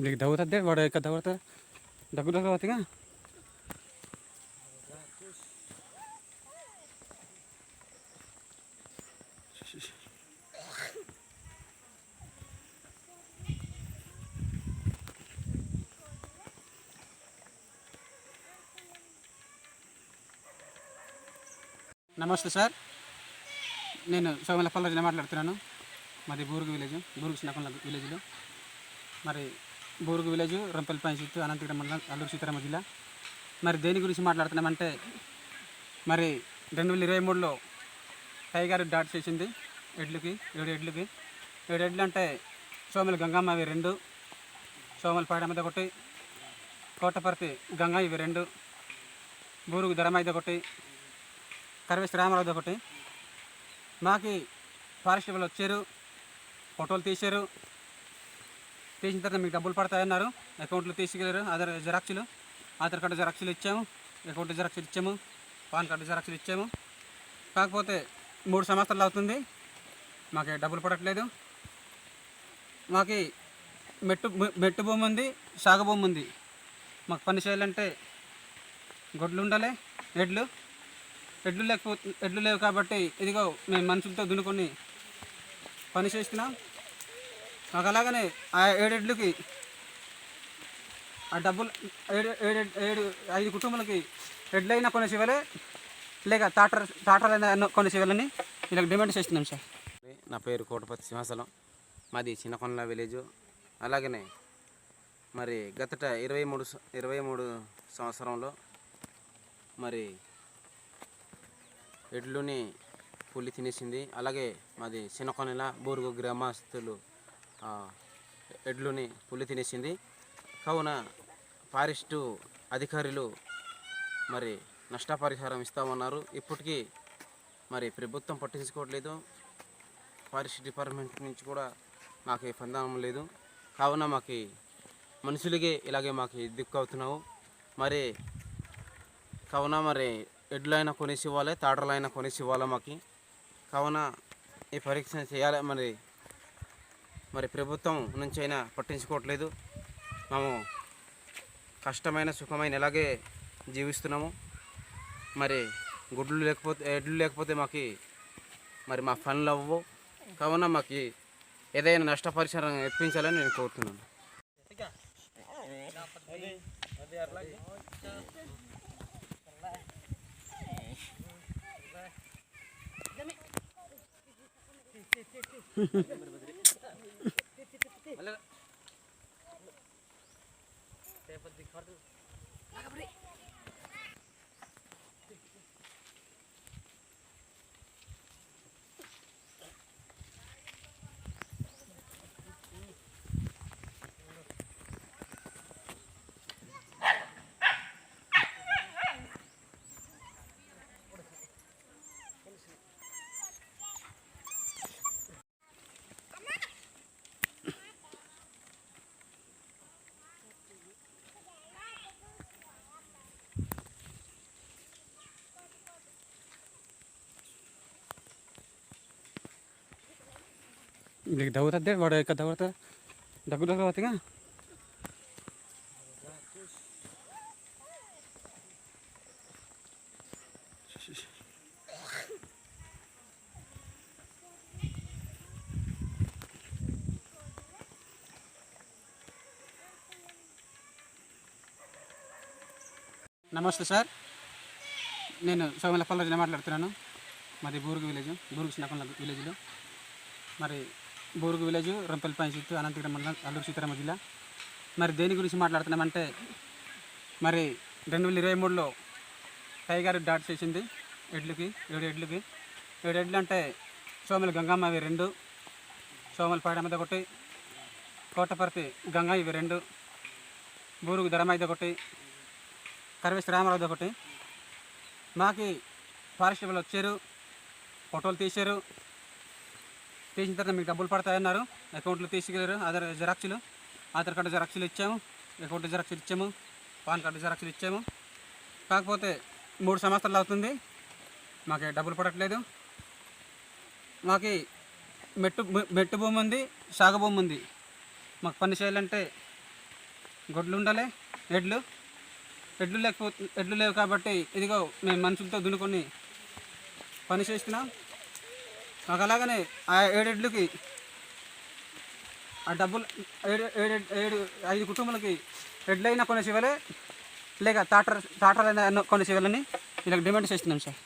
నీకు దగ్గుతుంది వాడు ఎక్కడ దగ్గుతా దగ్గు అవుతుందిగా. నమస్తే సార్, నేను సోమలపల్లి మాట్లాడుతున్నాను. మాది బూరుగు విలేజ్, బూరుగు చిన్నకొండ విలేజ్లో. మరి బూరుగు విలేజ్ రంపల్లి పంచాయతీ, అనంతగిరి మండలం, అల్లూరు సీతారామ జిల్లా. మరి దేని గురించి మాట్లాడుతున్నామంటే, మరి 2023లో టైగర్ డాట్ చేసింది ఎడ్లకి, 7 ఎడ్లు అంటే సోమల గంగమ్మ ఇవి 2, సోమల పాడ మీద ఒకటి, కోటపర్తి గంగ ఇవి 2, బూరుగు ధరమైద ఒకటి, కరివేశ్వర రామారావు ఒకటి. మాకి ఫారెస్ట్ వాళ్ళు వచ్చారు, ఫోటోలు తీశారు. తీసిన తర్వాత మీకు డబ్బులు పడతాయన్నారు, అకౌంట్లో తీసుకెళ్ళారు. ఆధార్ కార్డు జెరాక్స్లు ఇచ్చాము, అకౌంట్ జెరాక్స్లు ఇచ్చాము, పాన్ కార్డు జెరాక్స్లు ఇచ్చాము. కాకపోతే 3 సంవత్సరాలు అవుతుంది, మాకు డబ్బులు పడట్లేదు. మాకు మెట్టు భూమి ఉంది, సాగు భూమి ఉంది. మాకు పని చేయాలంటే గొడ్లు ఉండాలి, ఎడ్లు లేవు కాబట్టి ఇదిగో మేము మనుషులతో దున్నుకొని పని చేస్తున్నాం. మాకు అలాగనే ఆ 7 ఎడ్లకి ఆ డబ్బులు 5 కుటుంబాలకి ఎడ్లైనా కొనేసి ఇవ్వాలి, లేక టాటర్లైనా కొనేసి ఇవ్వాలని ఇలా డిమాండ్ చేస్తున్నాం సార్. నా పేరు కోటపతి సింహాచలం, మాది చిన్నకొండ విలేజ్. అలాగనే మరి గత 23 సంవత్సరంలో మరి ఎడ్లుని పులి తినేసింది. అలాగే మాది చిన్నకొండ బూరుగు గ్రామస్తులు ఎడ్లుని పులి తినేసింది. కావున ఫారెస్టు అధికారులు మరి నష్టపరిహారం ఇస్తామన్నారు. ఇప్పటికీ మరి ప్రభుత్వం పట్టించుకోవట్లేదు, ఫారెస్ట్ డిపార్ట్మెంట్ నుంచి కూడా మాకు స్పందన లేదు. కావున మాకు మనుషులకే ఇలాగే మాకు దిక్కు అవుతున్నావు. మరి కావున మరి ఎడ్లైనా కొనేసి ఇవ్వాలి, తాటర్లైనా కొనేసి ఇవ్వాలి మాకు. కావున ఈ పరీక్ష చేయాలి. మరి ప్రభుత్వం నుంచి అయినా పట్టించుకోవట్లేదు. మేము కష్టమైన సుఖమైన ఇలాగే జీవిస్తున్నాము. మరి ఎడ్లు లేకపోతే మాకు మరి మా పనులు అవ్వవు. కావున మాకు ఏదైనా నష్టపరిహారం ఇప్పించాలని నేను కోరుతున్నాను. నీకు దగ్గుతుంది వాడు ఎక్కడ దగ్గు అవుతుందిగా. నమస్తే సార్, నేను సోమలపల్లి మాట్లాడుతున్నాను. మాది బూరుగు విలేజ్, బూరుగు చిన్నకొండ విలేజ్లో. మరి బూరుగు విలేజ్ రంపల్లి పంచాయతీ, అనంతగిరి మండలం, అల్లూరు సీతారామ జిల్లా. మరి దేని గురించి మాట్లాడుతున్నామంటే, మరి 2023లో టైగర్ డాట్ చేసింది ఎడ్లకి, 7 ఎడ్లు అంటే సోమల గంగమ్మ ఇవి 2, సోమల పాడ మీద ఒకటి, కోటపర్తి గంగ ఇవి 2, బూరుగు ధరమైద ఒకటి, కరివేశ్వర రామారావు ఒకటి. మాకు ఫారెస్ట్ వాళ్ళు వచ్చారు, ఫోటోలు తీశారు. తీసిన తర్వాత మీకు డబ్బులు పడతాయన్నారు, అకౌంట్లో తీసుకెళ్ళారు. ఆధార్ కార్డు జెరాక్స్లు ఇచ్చాము, అకౌంట్ జెరాక్స్లు ఇచ్చాము, పాన్ కార్డు జెరాక్స్లు ఇచ్చాము. కాకపోతే 3 సంవత్సరాలు అవుతుంది, మాకు డబ్బులు పడట్లేదు. మాకు మెట్టు భూమి ఉంది, సాగు భూమి ఉంది. మాకు పని చేయాలంటే గొడ్లు ఉండాలి, ఎడ్లు లేకపోతే ఎడ్లు లేవు కాబట్టి ఇదిగో మేము మనుషులతో దున్నుకొని పని చేస్తున్నాం. మాకు అలాగనే ఆ 7 ఎడ్లకి ఆ డబ్బులు 5 కుటుంబాలకి ఎడ్లైనా కొన్ని ఇవ్వాలి, లేక టాటర్లైనా కొన్ని ఇవ్వాలని వీళ్ళకి డిమాండ్ చేస్తున్నాం సార్.